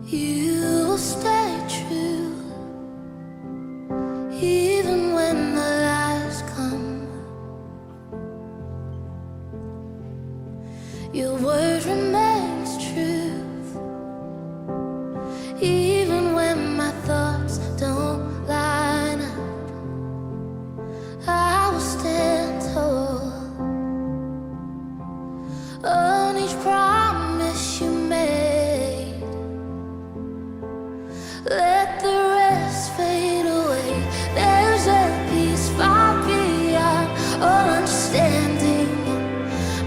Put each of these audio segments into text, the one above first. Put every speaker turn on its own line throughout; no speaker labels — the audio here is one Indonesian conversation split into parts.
You will stay true, even when the lies come. Your word remains truth, even when my thoughts don't line up. I will stand tall on each promise you made. Let the rest fade away. There's a peace far beyond all understanding.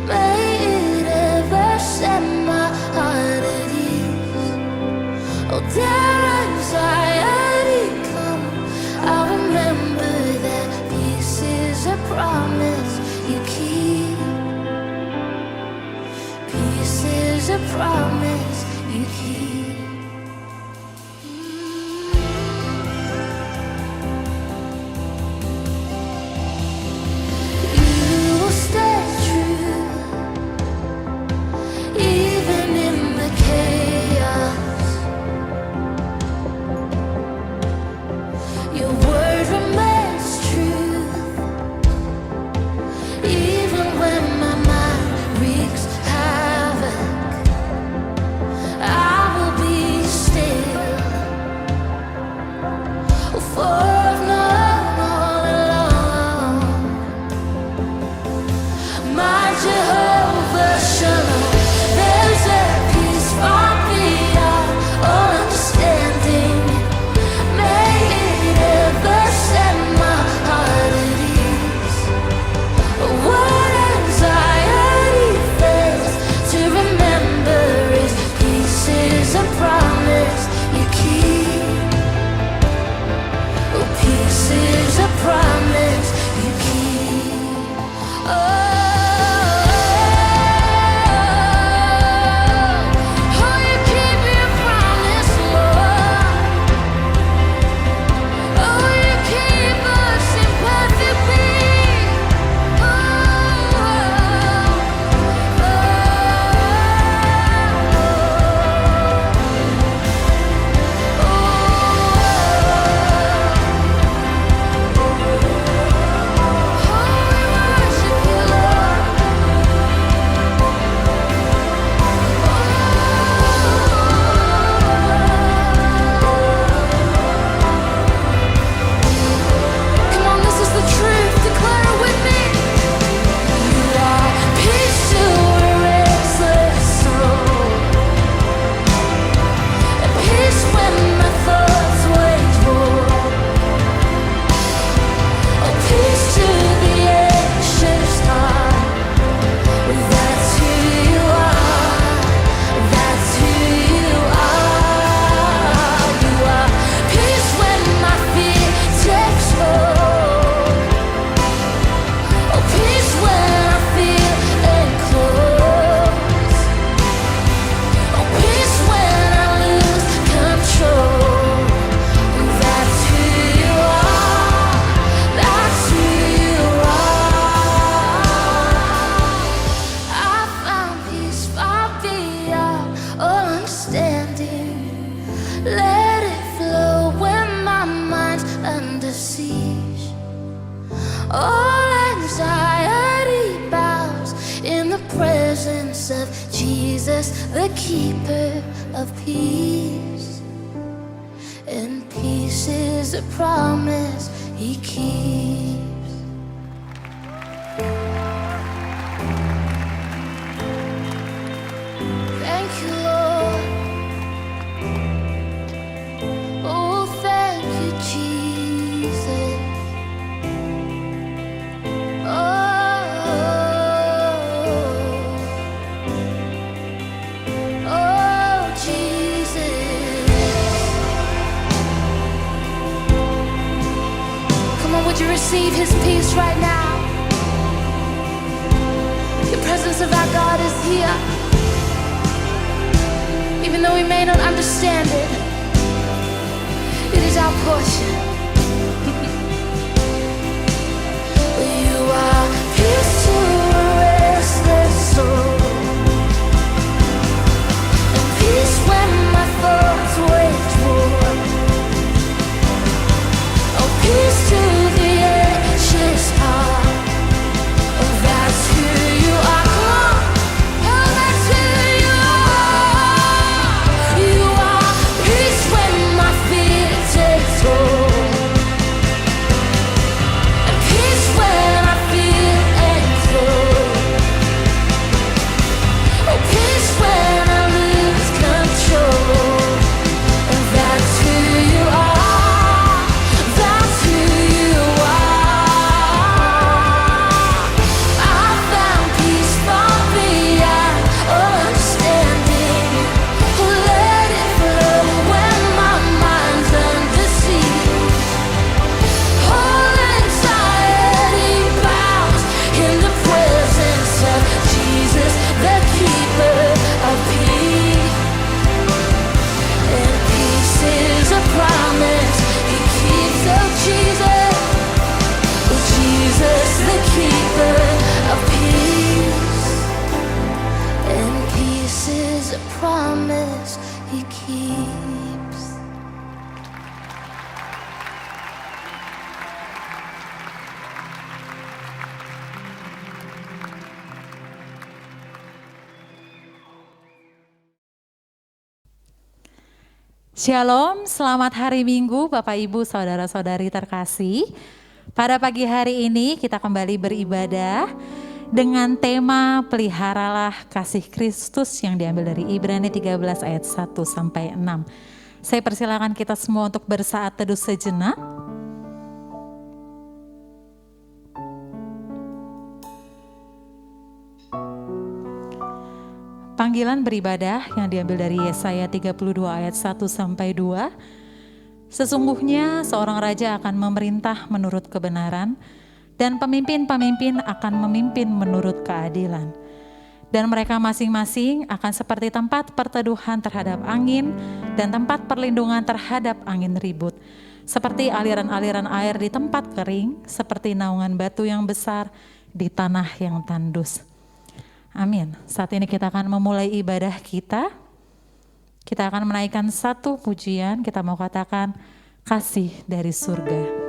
May it ever set my heart at ease. Oh, dare anxiety come, I remember that peace is a promise you keep. Peace is a promise you keep. Let it flow when my mind's under siege. All anxiety bows in the presence of Jesus, the keeper of peace. And peace is a promise he keeps. Thank you, Lord. Oh, thank you, Jesus. Oh, Jesus. Come on, would you receive his peace right now? The presence of our God is here. Even though we may not understand it, it is our portion. You are peace to a restless soul, and peace when my thoughts promise He keeps.
Shalom, selamat hari Minggu Bapak Ibu Saudara-saudari terkasih. Pada pagi hari ini kita kembali beribadah dengan tema peliharalah kasih Kristus yang diambil dari Ibrani 13 ayat 1 sampai 6. Saya persilakan kita semua untuk bersaat teduh sejenak. Panggilan beribadah yang diambil dari Yesaya 32 ayat 1 sampai 2. Sesungguhnya seorang raja akan memerintah menurut kebenaran dan pemimpin-pemimpin akan memimpin menurut keadilan. Dan mereka masing-masing akan seperti tempat perteduhan terhadap angin dan tempat perlindungan terhadap angin ribut. Seperti aliran-aliran air di tempat kering, seperti naungan batu yang besar di tanah yang tandus. Amin. Saat ini kita akan memulai ibadah kita. Kita akan menaikkan satu pujian, kita mau katakan kasih dari surga.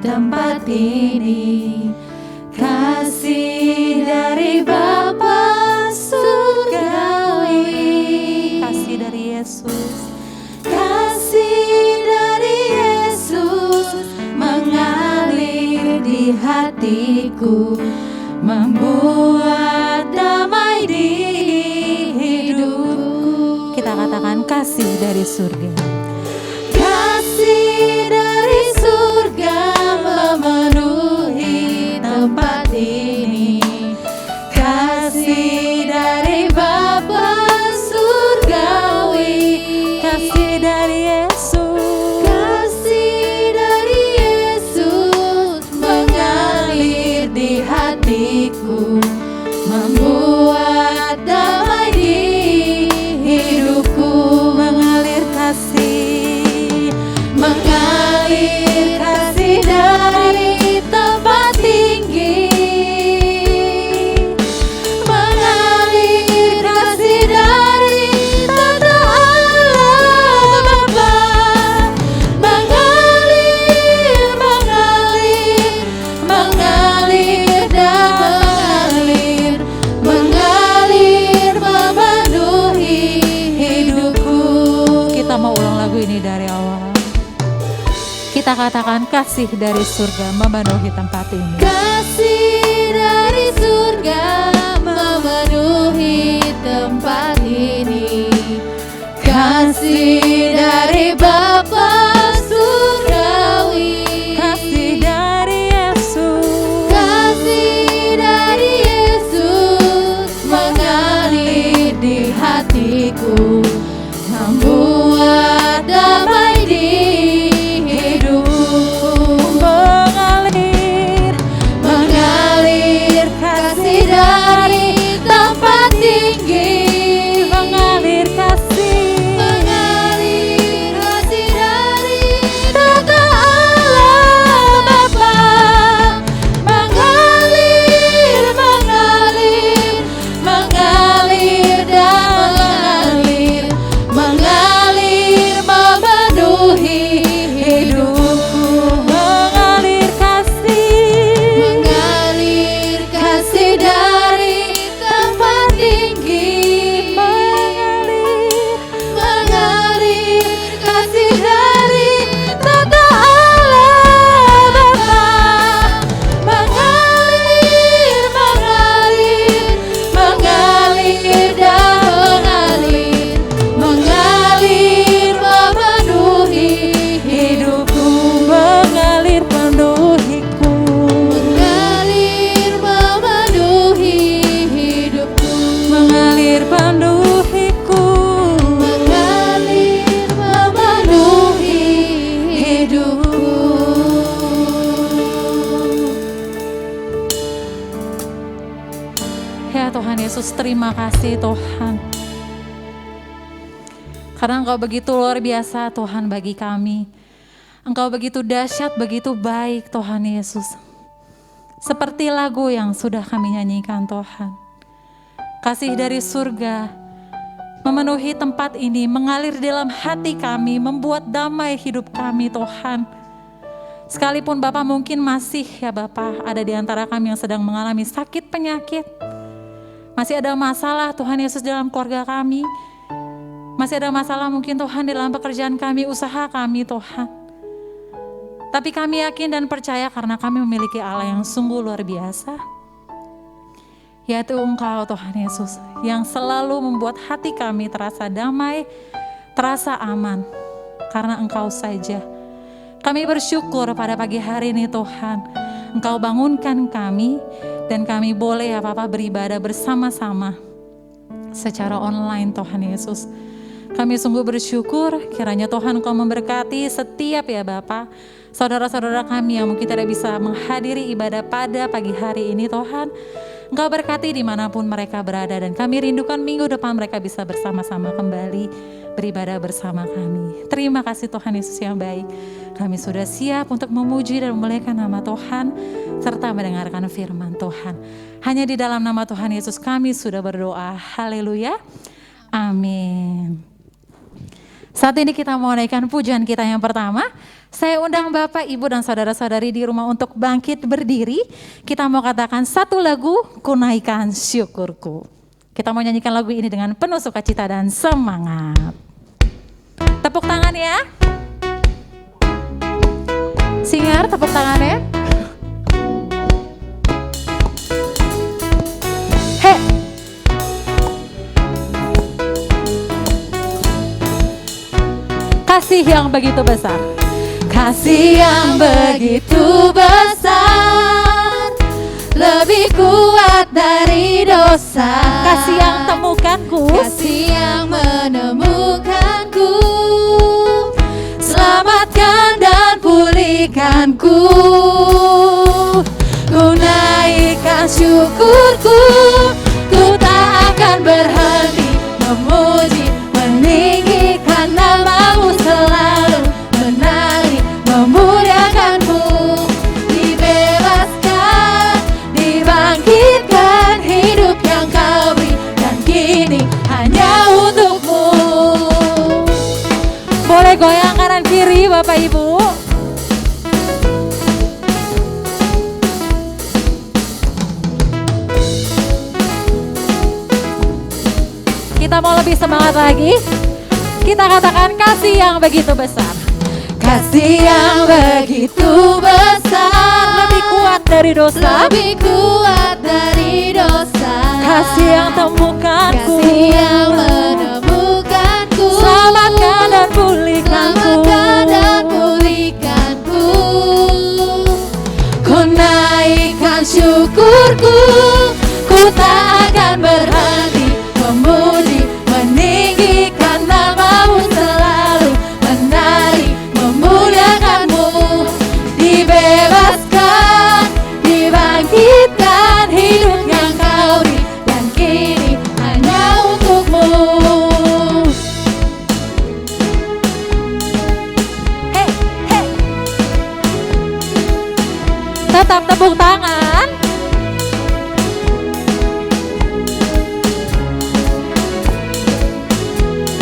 Tempat ini kasih dari Bapa surgawi,
kasih dari Yesus,
kasih dari Yesus mengalir di hatiku, membuat damai di hidupku.
Kita katakan kasih dari surga.
Kasih dari surga memenuhi tempat ini, kasih dari Bapa surgawi,
Kasih dari Yesus,
kasih dari Yesus mengalir di hatiku, membuat damai di hidupku.
mengalir kasih,
mengalir kasih dari tempat tinggi, mengalir kasih dari tata Allah Bapa, mengalir, mengalir, mengalir dan mengalir, memenuhi hidupku.
kita mau ulang lagu ini dari awal. Kita katakan kasih dari surga memenuhi tempat ini.
Kasih dari surga memenuhi tempat ini, kasih dari Bapa surgawi,
Kasih dari Yesus,
kasih dari Yesus mengalir di hatiku, membuat damai di
mengalir,
mengalir kasih dari tempat tinggi,
mengalir kasih,
mengalir kasih
Yesus, terima kasih Tuhan. Karena Engkau begitu luar biasa Tuhan bagi kami. Engkau begitu dahsyat, begitu baik Tuhan Yesus. Seperti lagu yang sudah kami nyanyikan Tuhan. Kasih dari surga memenuhi tempat ini, mengalir dalam hati kami, membuat damai hidup kami Tuhan. Sekalipun Bapak mungkin masih ya Bapak ada di antara kami yang sedang mengalami sakit penyakit. Masih ada masalah Tuhan Yesus dalam keluarga kami. Masih ada masalah mungkin Tuhan dalam pekerjaan kami, usaha kami Tuhan. Tapi kami yakin dan percaya karena kami memiliki Allah yang sungguh luar biasa. Yaitu Engkau Tuhan Yesus yang selalu membuat hati kami terasa damai, terasa aman. Karena Engkau saja. Kami bersyukur pada pagi hari ini Tuhan. Engkau bangunkan kami dan kami boleh ya Bapak beribadah bersama-sama secara online Tuhan Yesus. Kami sungguh bersyukur kiranya Tuhan Engkau memberkati setiap ya Bapak, saudara-saudara kami yang mungkin tidak bisa menghadiri ibadah pada pagi hari ini Tuhan. Engkau berkati dimanapun mereka berada dan kami rindukan minggu depan mereka bisa bersama-sama kembali beribadah bersama kami. Terima kasih Tuhan Yesus yang baik. Kami sudah siap untuk memuji dan memuliakan nama Tuhan serta mendengarkan firman Tuhan. Hanya di dalam nama Tuhan Yesus kami sudah berdoa. Haleluya. Amin. Saat ini kita mau naikkan pujian kita yang pertama. Saya undang Bapak, Ibu dan saudara-saudari di rumah untuk bangkit berdiri. Kita mau katakan satu lagu, Ku Naikkan Syukurku. Kita mau nyanyikan lagu ini dengan penuh sukacita dan semangat. Tepuk tangan ya. Singer, tepuk tangannya. Hei. Kasih yang begitu besar. Kasih yang begitu besar, lebih kuat dari dosa. Kasih yang temukanku, kasih yang menemukanku, selamatkan dan pulihkanku. Ku naikkan syukurku, ku tak akan berhenti memuji, meninggikan namamu selalu, menari, memuliakanmu. Dibebaskan, dibangkitkan, hidup yang kau beri, dan kini hanya untukmu. Boleh goyang kanan kiri Bapak Ibu. Kita mau lebih semangat lagi. Kita katakan kasih yang begitu besar. Kasih yang begitu besar, lebih kuat dari dosa, lebih kuat dari dosa. Kasih yang temukanku, kasih yang menemukanku, selamatkan dan pulihkanku, selamatkan dan pulihkanku. Ku naikkan syukurku, ku tak akan berhenti memuji, meninggikan namamu selalu, menari, memuliakanmu. Dibebaskan, dibangkitkan, hidup yang kau beri, dan kini hanya untukmu. Hey, hey. Tetap tepuk tangan.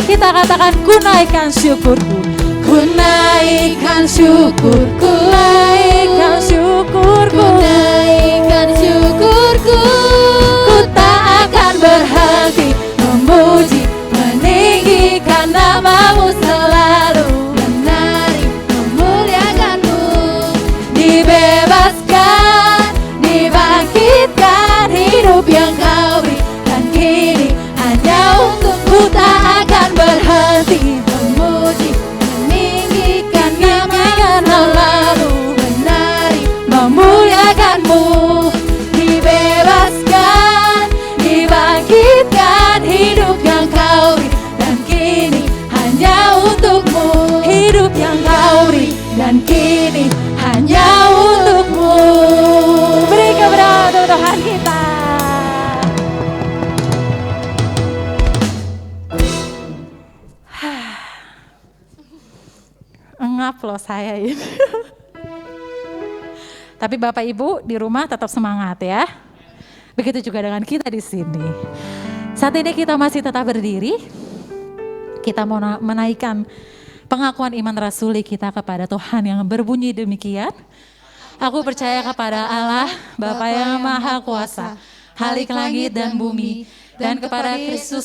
Kita katakan ku naikkan syukurku, ku naikkan syukurku, naikkan syukurku, ku naikkan syukurku. Ku tak akan berhenti memuji, meninggikan namamu selalu, menari, memuliakanmu. Dibebaskan, dibangkitkan, hidup yang kau beri, dan kini hanya untukmu. Tak akan berhenti memuji, meninggikan namamu, menari, memuliakanmu. Dibebaskan, dibangkitkan, hidup yang kau beri, dan kini pengap loh saya ini. Tapi Bapak Ibu di rumah tetap semangat ya. Begitu juga dengan kita di sini. Saat ini kita masih tetap berdiri. Kita mau menaikkan pengakuan iman rasuli kita kepada Tuhan yang berbunyi demikian. Aku percaya kepada Allah, Bapa yang Maha Kuasa, Halik langit dan bumi, dan kepada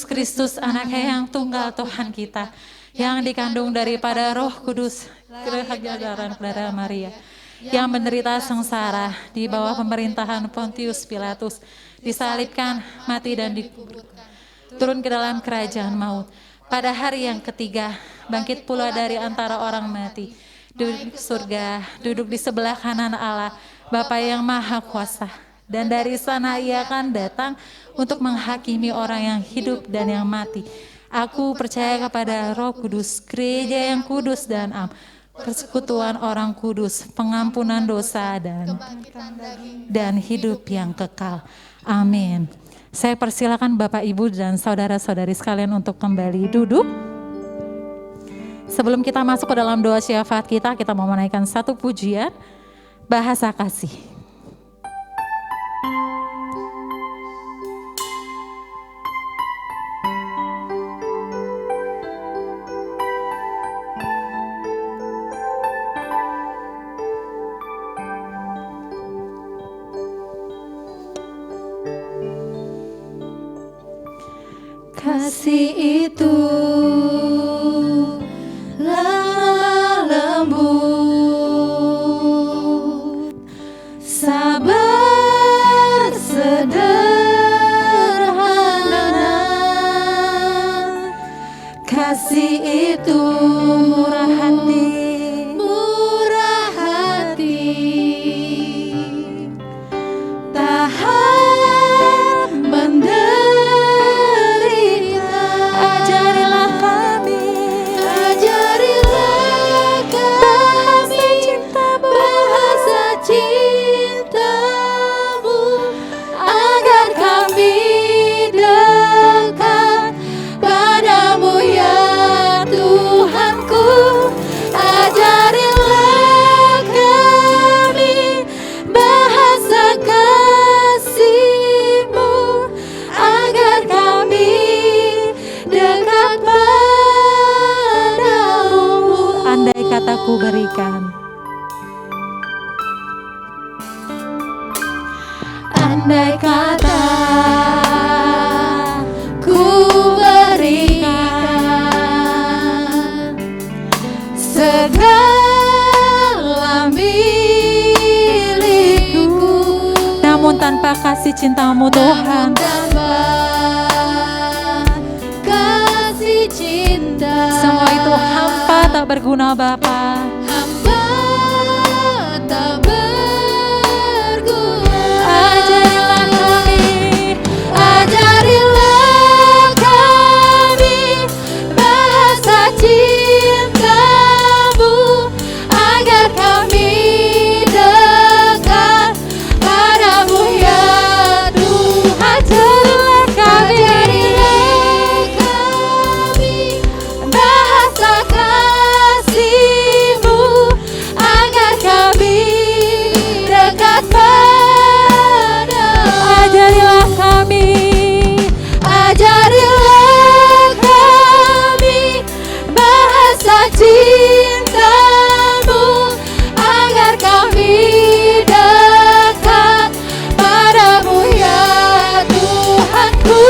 Kristus anaknya yang tunggal Tuhan kita, yang dikandung daripada Roh Kudus, kehadiran kepada Maria, yang menderita sengsara di bawah pemerintahan Pontius Pilatus, disalibkan, mati dan dikuburkan, turun ke dalam kerajaan maut. Pada hari yang ketiga, bangkit pula dari antara orang mati, duduk di surga, duduk di sebelah kanan Allah, Bapa yang Maha Kuasa. Dan dari sana ia akan datang untuk menghakimi orang yang hidup dan yang mati. Aku percaya kepada Roh Kudus, gereja yang kudus dan am, persekutuan orang kudus, pengampunan dosa dan hidup yang kekal. Amin. Saya persilakan Bapak, Ibu, dan saudara-saudari sekalian untuk kembali duduk. Sebelum kita masuk ke dalam doa syafaat kita mau menaikkan satu pujian, bahasa kasih.
Kasih itu lemah lembut, sabar sederhana. Kasih itu murah hati, tahan menderita. Ajarilah kami bahasa cintamu, agar kami dekat padamu ya Tuhanku. Ajarilah kami bahasa kasih-Mu, agar kami dekat padamu.
Andai kataku berikan,
andai kata ku berikan segala milikku,
namun tanpa kasih cintamu Tuhan,
tanpa kasih cinta,
semua itu hampa tak berguna Bapa.
hamba tak berguna. Ajarilah kami bahasa cintamu, agar kami dekat padamu ya Tuhan. Ajarilah kami bahasa kasih-Mu, agar kami dekat padamu.
Ajarilah kami
bahasa cintamu, agar kami dekat padamu ya Tuhanku.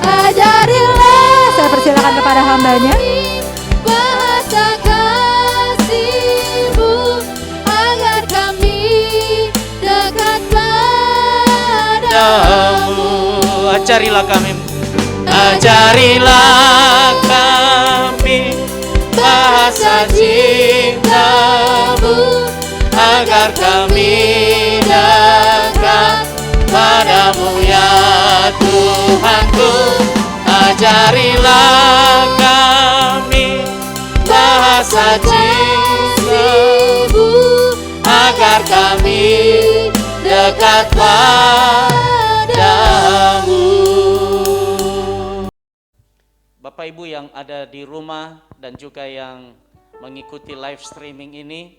Ajarilah
Saya persilakan kepada hambanya.
bahasa kasih-Mu, agar kami dekat padamu.
Ajarilah kami bahasa cintamu, agar kami dekat padamu ya Tuhanku. Ajarilah kami bahasa cintamu, agar kami dekat padamu. Bapak Ibu yang ada di rumah dan juga yang mengikuti live streaming ini.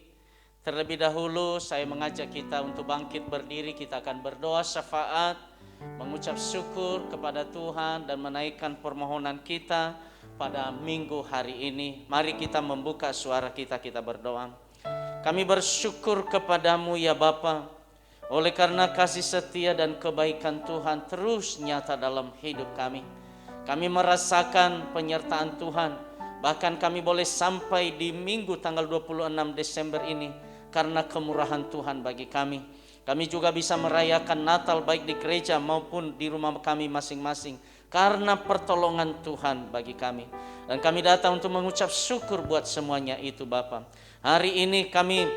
Terlebih dahulu saya mengajak kita untuk bangkit berdiri. Kita akan berdoa syafaat, mengucap syukur kepada Tuhan dan menaikkan permohonan kita pada minggu hari ini. Mari kita membuka suara kita berdoa. Kami bersyukur kepadamu ya Bapa, oleh karena kasih setia dan kebaikan Tuhan terus nyata dalam hidup kami. Kami merasakan penyertaan Tuhan, bahkan kami boleh sampai di minggu tanggal 26 Desember ini karena kemurahan Tuhan bagi kami. Kami juga bisa merayakan Natal baik di gereja maupun di rumah kami masing-masing karena pertolongan Tuhan bagi kami. Dan kami datang untuk mengucap syukur buat semuanya itu Bapa. Hari ini kami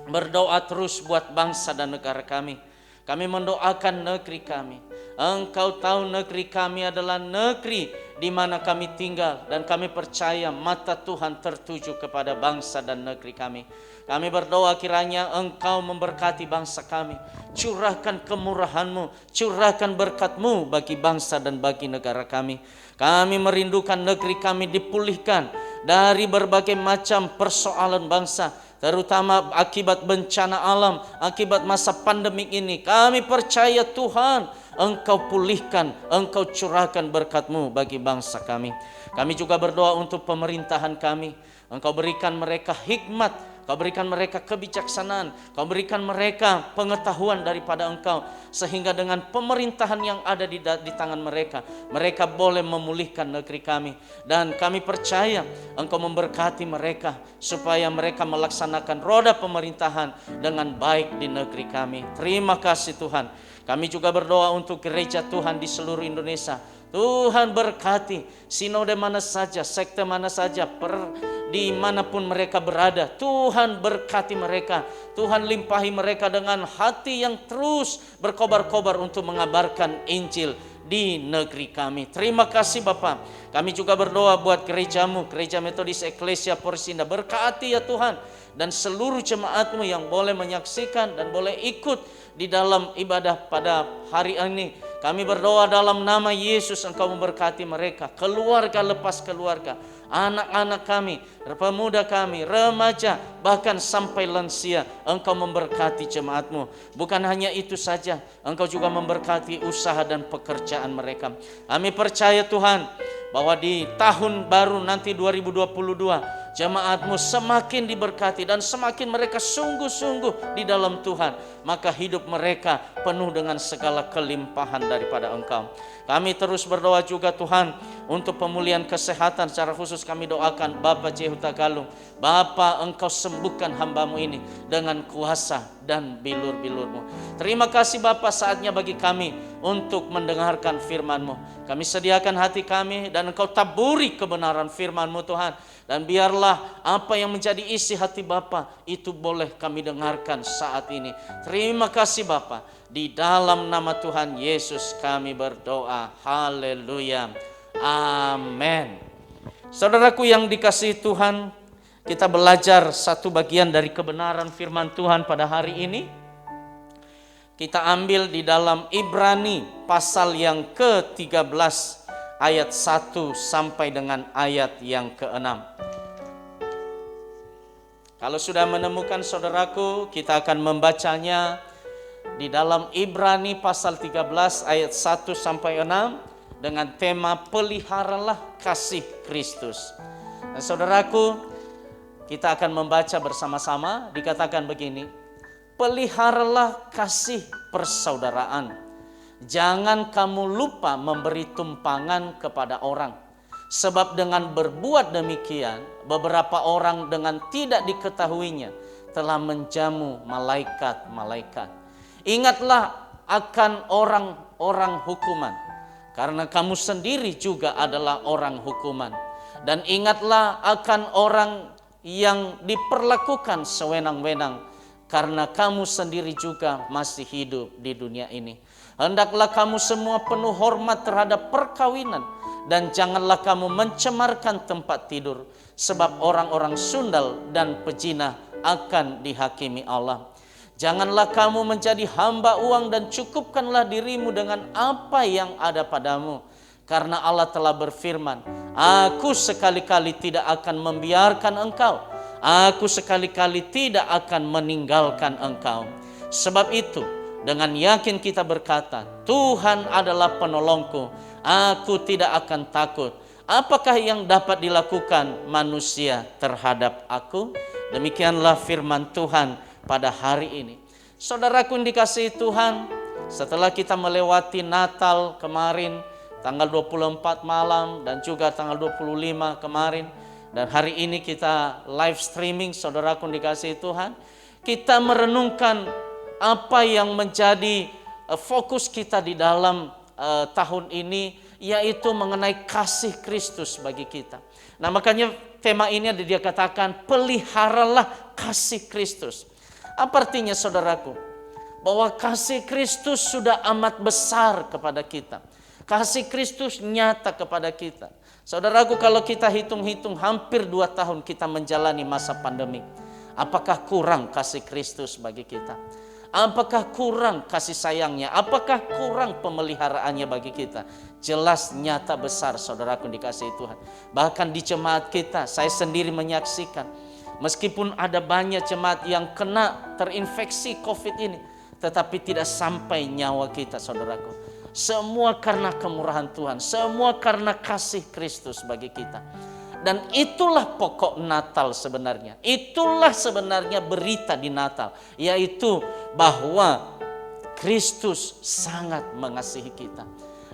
berdoa terus buat bangsa dan negara kami. Kami mendoakan negeri kami. Engkau tahu negeri kami adalah negeri di mana kami tinggal, dan kami percaya mata Tuhan tertuju kepada bangsa dan negeri kami. Kami berdoa kiranya Engkau memberkati bangsa kami. Curahkan kemurahan-Mu, curahkan berkat-Mu bagi bangsa dan bagi negara kami. Kami merindukan negeri kami dipulihkan dari berbagai macam persoalan bangsa, terutama akibat bencana alam, akibat masa pandemik ini. Kami percaya Tuhan, Engkau pulihkan, Engkau curahkan berkat-Mu bagi bangsa kami. Kami juga berdoa untuk pemerintahan kami. Engkau berikan mereka hikmat, Kau berikan mereka kebijaksanaan, Kau berikan mereka pengetahuan daripada Engkau, sehingga dengan pemerintahan yang ada di tangan mereka, mereka boleh memulihkan negeri kami. Dan kami percaya Engkau memberkati mereka supaya mereka melaksanakan roda pemerintahan dengan baik di negeri kami. Terima kasih Tuhan. Kami juga berdoa untuk gereja Tuhan di seluruh Indonesia. Tuhan berkati sinode mana saja, sekte mana saja, dimanapun mereka berada. Tuhan berkati mereka. Tuhan limpahi mereka dengan hati yang terus berkobar-kobar untuk mengabarkan Injil di negeri kami. Terima kasih Bapa. Kami juga berdoa buat gerejamu, Gereja Metodis Eklesia Porsinda. Berkati ya Tuhan, dan seluruh jemaat-Mu yang boleh menyaksikan dan boleh ikut di dalam ibadah pada hari ini. Kami berdoa dalam nama Yesus, Engkau memberkati mereka, keluarga lepas keluarga, anak-anak kami, pemuda kami, remaja, bahkan sampai lansia. Engkau memberkati jemaat-Mu. Bukan hanya itu saja, Engkau juga memberkati usaha dan pekerjaan mereka. Kami percaya Tuhan, bahwa di tahun baru nanti 2022, jemaat-Mu semakin diberkati dan semakin mereka sungguh-sungguh di dalam Tuhan, maka hidup mereka penuh dengan segala kelimpahan daripada Engkau. Kami terus berdoa juga Tuhan untuk pemulihan kesehatan. Secara khusus kami doakan Bapak J. Huta Galung. Bapak, Engkau sembuhkan hamba-Mu ini dengan kuasa dan bilur-bilur-Mu. Terima kasih Bapak, saatnya bagi kami untuk mendengarkan firman-Mu. Kami sediakan hati kami dan Engkau taburi kebenaran firman-Mu Tuhan. Dan biarlah apa yang menjadi isi hati Bapa itu boleh kami dengarkan saat ini. Terima kasih Bapa. Di dalam nama Tuhan Yesus kami berdoa. Haleluya. Amin. Saudaraku yang dikasihi Tuhan, kita belajar satu bagian dari kebenaran firman Tuhan pada hari ini. Kita ambil di dalam Ibrani pasal yang ke-13 ayat 1 sampai dengan ayat yang ke-6. Kalau sudah menemukan saudaraku, kita akan membacanya di dalam Ibrani pasal 13 ayat 1 sampai 6 dengan tema peliharalah kasih Kristus. Dan saudaraku, kita akan membaca bersama-sama. Dikatakan begini, peliharalah kasih persaudaraan. Jangan kamu lupa memberi tumpangan kepada orang. Sebab dengan berbuat demikian, beberapa orang dengan tidak diketahuinya telah menjamu malaikat-malaikat. Ingatlah akan orang-orang hukuman, karena kamu sendiri juga adalah orang hukuman. Dan ingatlah akan orang yang diperlakukan sewenang-wenang, karena kamu sendiri juga masih hidup di dunia ini. Hendaklah kamu semua penuh hormat terhadap perkawinan, dan janganlah kamu mencemarkan tempat tidur, sebab orang-orang sundal dan pejina akan dihakimi Allah. Janganlah kamu menjadi hamba uang, dan cukupkanlah dirimu dengan apa yang ada padamu. Karena Allah telah berfirman, Aku sekali-kali tidak akan membiarkan engkau Aku sekali-kali tidak akan meninggalkan engkau. Sebab itu, dengan yakin kita berkata, Tuhan adalah penolongku, aku tidak akan takut. Apakah yang dapat dilakukan manusia terhadap aku? Demikianlah firman Tuhan pada hari ini. Saudaraku yang dikasihi Tuhan, setelah kita melewati Natal kemarin, tanggal 24 malam dan juga tanggal 25 kemarin, dan hari ini kita live streaming, saudaraku yang dikasihi Tuhan, kita merenungkan apa yang menjadi fokus kita di dalam tahun ini, yaitu mengenai kasih Kristus bagi kita. Nah, makanya tema ini ada dia katakan, peliharalah kasih Kristus. Apa artinya saudaraku? Bahwa kasih Kristus sudah amat besar kepada kita. Kasih Kristus nyata kepada kita. Saudaraku, kalau kita hitung-hitung hampir 2 tahun kita menjalani masa pandemi. Apakah kurang kasih Kristus bagi kita? Apakah kurang kasih sayangnya? Apakah kurang pemeliharaannya bagi kita? Jelas nyata besar, saudaraku dikasihi Tuhan. Bahkan di jemaat kita, saya sendiri menyaksikan, meskipun ada banyak jemaat yang kena terinfeksi COVID ini, tetapi tidak sampai nyawa kita, saudaraku. Semua karena kemurahan Tuhan, semua karena kasih Kristus bagi kita. Dan itulah pokok Natal sebenarnya. Itulah sebenarnya berita di Natal, yaitu bahwa Kristus sangat mengasihi kita.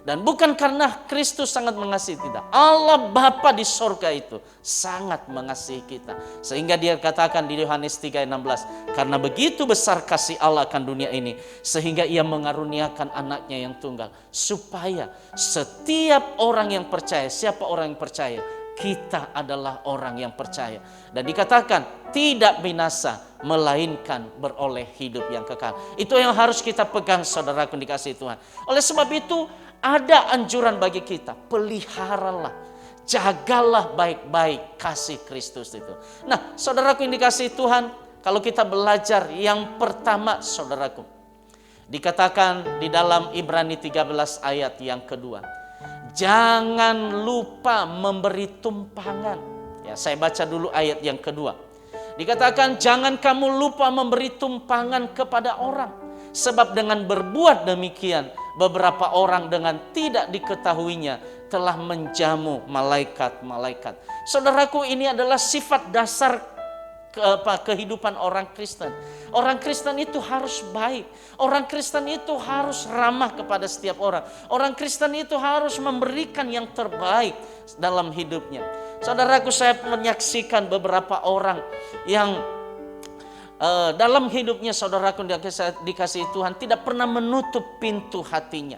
Dan bukan karena Kristus sangat mengasihi kita, Allah Bapa di sorga itu sangat mengasihi kita. Sehingga dia katakan di Yohanes 3:16, karena begitu besar kasih Allah akan dunia ini, sehingga ia mengaruniakan anaknya yang tunggal, supaya setiap orang yang percaya, siapa orang yang percaya? Kita adalah orang yang percaya. Dan dikatakan tidak binasa, melainkan beroleh hidup yang kekal. Itu yang harus kita pegang, saudaraku dikasihi Tuhan. Oleh sebab itu ada anjuran bagi kita, peliharalah, jagalah baik-baik kasih Kristus itu. Nah, saudaraku yang dikasihi Tuhan, kalau kita belajar yang pertama, saudaraku, dikatakan di dalam Ibrani 13 ayat yang kedua, jangan lupa memberi tumpangan. Ya, saya baca dulu ayat yang kedua. Dikatakan jangan kamu lupa memberi tumpangan kepada orang, sebab dengan berbuat demikian beberapa orang dengan tidak diketahuinya telah menjamu malaikat-malaikat. Saudaraku, ini adalah sifat dasar kehidupan orang Kristen. Orang Kristen itu harus baik. Orang Kristen itu harus ramah kepada setiap orang. Orang Kristen itu harus memberikan yang terbaik dalam hidupnya. Saudaraku, saya menyaksikan beberapa orang yang dalam hidupnya, saudaraku dikasihi Tuhan, tidak pernah menutup pintu hatinya.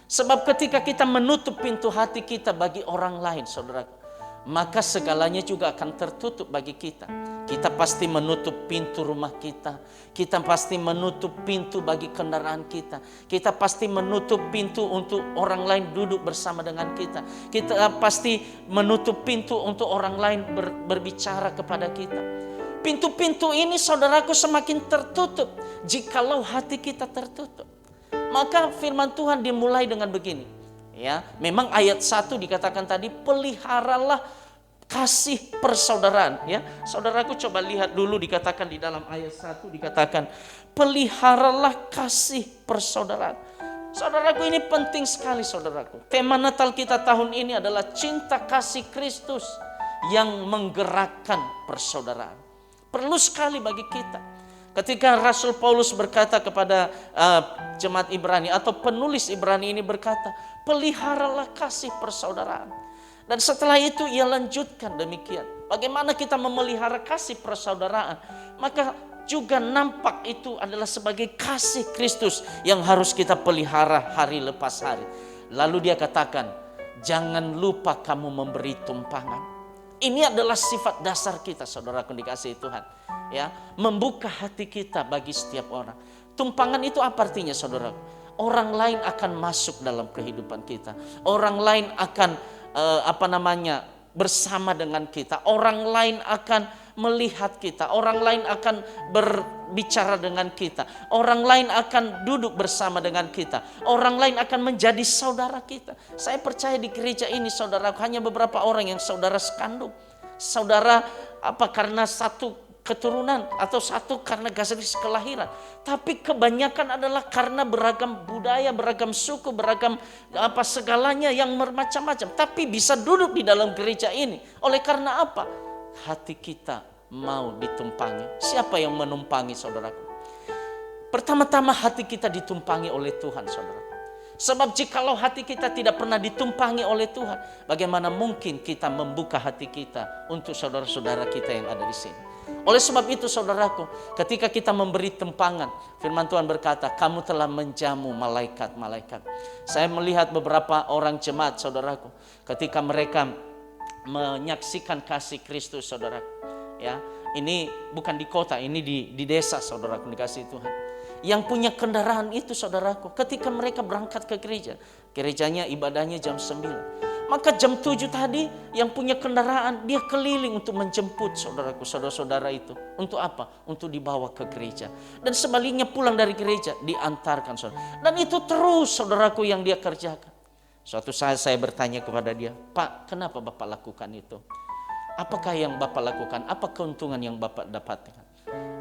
Sebab ketika kita menutup pintu hati kita bagi orang lain, saudaraku, maka segalanya juga akan tertutup bagi kita. Kita pasti menutup pintu rumah kita. Kita pasti menutup pintu bagi kendaraan kita. Kita pasti menutup pintu untuk orang lain duduk bersama dengan kita. Kita pasti menutup pintu untuk orang lain berbicara kepada kita. Pintu-pintu ini, saudaraku, semakin tertutup jikalau hati kita tertutup. Maka firman Tuhan dimulai dengan begini. Ya, memang ayat 1 dikatakan tadi, peliharalah kasih persaudaraan. Ya, saudaraku coba lihat dulu, dikatakan di dalam ayat 1 dikatakan, peliharalah kasih persaudaraan. Saudaraku, ini penting sekali, saudaraku. Tema Natal kita tahun ini adalah cinta kasih Kristus yang menggerakkan persaudaraan. Perlu sekali bagi kita. Ketika Rasul Paulus berkata kepada jemaat Ibrani, atau penulis Ibrani ini berkata, peliharalah kasih persaudaraan. Dan setelah itu ia lanjutkan demikian. Bagaimana kita memelihara kasih persaudaraan? Maka juga nampak itu adalah sebagai kasih Kristus yang harus kita pelihara hari lepas hari. Lalu dia katakan, jangan lupa kamu memberi tumpangan. Ini adalah sifat dasar kita, saudaraku dikasihi Tuhan. Ya, membuka hati kita bagi setiap orang. Tumpangan itu apa artinya, saudaraku? Orang lain akan masuk dalam kehidupan kita. Orang lain akan bersama dengan kita. Orang lain akan melihat kita. Orang lain akan berbicara dengan kita. Orang lain akan duduk bersama dengan kita. Orang lain akan menjadi saudara kita. Saya percaya di gereja ini, saudara, hanya beberapa orang yang saudara sekandung, saudara karena satu keturunan atau satu karena garis kelahiran, tapi kebanyakan adalah karena beragam budaya, beragam suku, beragam segalanya yang bermacam-macam, tapi bisa duduk di dalam gereja ini. Oleh karena apa? Hati kita mau ditumpangi. Siapa yang menumpangi, saudaraku? Pertama-tama hati kita ditumpangi oleh Tuhan, saudara. Sebab jikalau hati kita tidak pernah ditumpangi oleh Tuhan, bagaimana mungkin kita membuka hati kita untuk saudara-saudara kita yang ada di sini? Oleh sebab itu, saudaraku, ketika kita memberi tempangan, firman Tuhan berkata, kamu telah menjamu malaikat-malaikat. Saya melihat beberapa orang jemaat, saudaraku, ketika mereka menyaksikan kasih Kristus, saudaraku. Ya, ini bukan di kota, ini di desa, saudaraku, dikasih Tuhan. Yang punya kendaraan itu, saudaraku, ketika mereka berangkat ke gereja, gerejanya ibadahnya jam 9. Maka jam 7 tadi yang punya kendaraan, dia keliling untuk menjemput saudaraku, saudara-saudara itu. Untuk apa? Untuk dibawa ke gereja. Dan sebaliknya pulang dari gereja, diantarkan saudara. Dan itu terus saudaraku yang dia kerjakan. Suatu saat saya bertanya kepada dia, Pak, kenapa Bapak lakukan itu? Apakah yang Bapak lakukan? Apa keuntungan yang Bapak dapatkan?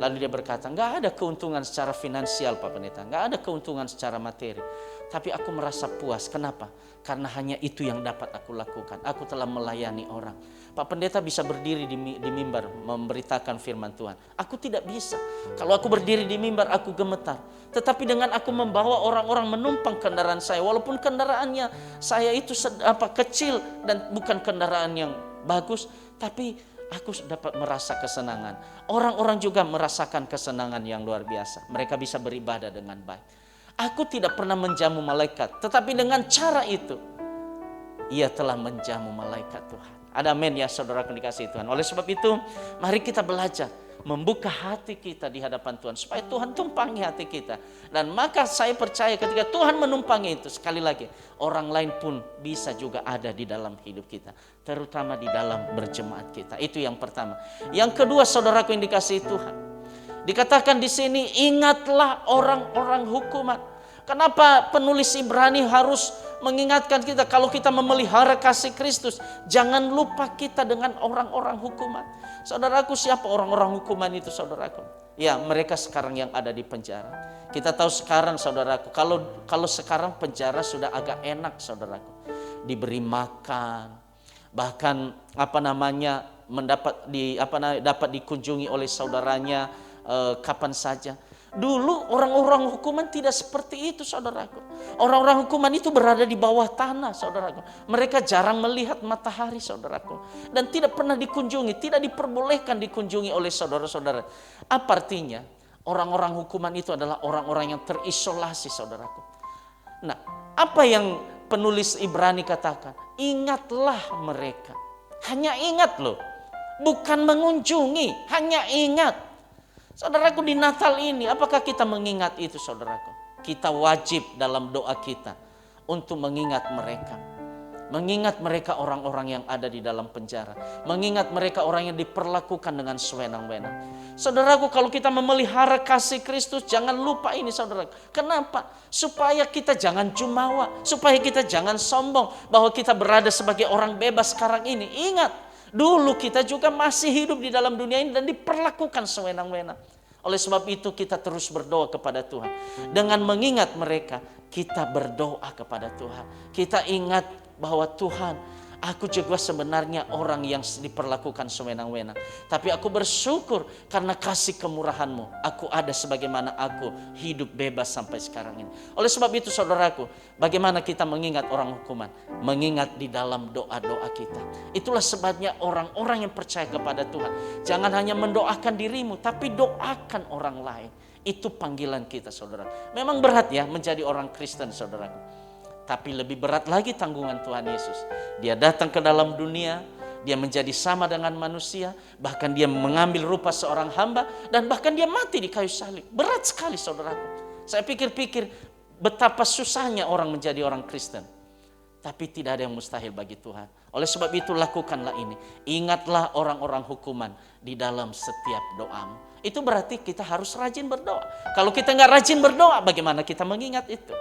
Lalu dia berkata, nggak ada keuntungan secara finansial Pak Pendeta, nggak ada keuntungan secara materi. Tapi aku merasa puas. Kenapa? Karena hanya itu yang dapat aku lakukan. Aku telah melayani orang. Pak Pendeta bisa berdiri di mimbar memberitakan firman Tuhan. Aku tidak bisa. Kalau aku berdiri di mimbar aku gemetar. Tetapi dengan aku membawa orang-orang menumpang kendaraan saya, walaupun kendaraannya saya itu kecil dan bukan kendaraan yang bagus, tapi aku dapat merasa kesenangan. Orang-orang juga merasakan kesenangan yang luar biasa. Mereka bisa beribadah dengan baik. Aku tidak pernah menjamu malaikat, tetapi dengan cara itu, ia telah menjamu malaikat Tuhan. Ada amin ya saudaraku dikasihi Tuhan. Oleh sebab itu, mari kita belajar membuka hati kita di hadapan Tuhan, supaya Tuhan tumpangi hati kita. Dan maka saya percaya ketika Tuhan menumpangi itu, sekali lagi, orang lain pun bisa juga ada di dalam hidup kita, terutama di dalam berjemaat kita. Itu yang pertama. Yang kedua, saudaraku yang dikasihi Tuhan, dikatakan di sini, ingatlah orang-orang hukuman. Kenapa penulis Ibrani harus mengingatkan kita kalau kita memelihara kasih Kristus, jangan lupa kita dengan orang-orang hukuman. Saudaraku, siapa orang-orang hukuman itu, saudaraku? Ya, mereka sekarang yang ada di penjara. Kita tahu sekarang, saudaraku, kalau sekarang penjara sudah agak enak, saudaraku. Diberi makan, bahkan dapat dikunjungi oleh saudaranya kapan saja. Dulu orang-orang hukuman tidak seperti itu, saudaraku. Orang-orang hukuman itu berada di bawah tanah, saudaraku. Mereka jarang melihat matahari, saudaraku. Dan tidak pernah dikunjungi, tidak diperbolehkan dikunjungi oleh saudara-saudara. Apa artinya? Orang-orang hukuman itu adalah orang-orang yang terisolasi, saudaraku. Nah, apa yang penulis Ibrani katakan? Ingatlah mereka. Hanya ingat loh. Bukan mengunjungi, hanya ingat. Saudaraku, di Natal ini apakah kita mengingat itu, saudaraku? Kita wajib dalam doa kita untuk mengingat mereka. Mengingat mereka orang-orang yang ada di dalam penjara. Mengingat mereka orang yang diperlakukan dengan sewenang-wenang. Saudaraku, kalau kita memelihara kasih Kristus, jangan lupa ini, saudaraku. Kenapa? Supaya kita jangan jumawa. Supaya kita jangan sombong bahwa kita berada sebagai orang bebas sekarang ini. Ingat, dulu kita juga masih hidup di dalam dunia ini dan diperlakukan sewenang-wenang. Oleh sebab itu kita terus berdoa kepada Tuhan. Dengan mengingat mereka, kita berdoa kepada Tuhan. Kita ingat bahwa Tuhan, aku juga sebenarnya orang yang diperlakukan sewenang-wenang. Tapi aku bersyukur karena kasih kemurahan-Mu. Aku ada sebagaimana aku hidup bebas sampai sekarang ini. Oleh sebab itu, saudaraku, bagaimana kita mengingat orang hukuman? Mengingat di dalam doa-doa kita. Itulah sebabnya orang-orang yang percaya kepada Tuhan, jangan hanya mendoakan dirimu, tapi doakan orang lain. Itu panggilan kita, saudara. Memang berat ya menjadi orang Kristen, saudaraku. Tapi lebih berat lagi tanggungan Tuhan Yesus. Dia datang ke dalam dunia, dia menjadi sama dengan manusia, bahkan dia mengambil rupa seorang hamba, dan bahkan dia mati di kayu salib. Berat sekali, saudaraku. Saya pikir-pikir betapa susahnya orang menjadi orang Kristen. Tapi tidak ada yang mustahil bagi Tuhan. Oleh sebab itu lakukanlah ini. Ingatlah orang-orang hukuman di dalam setiap doamu. Itu berarti kita harus rajin berdoa. Kalau kita nggak rajin berdoa, bagaimana kita mengingat itu?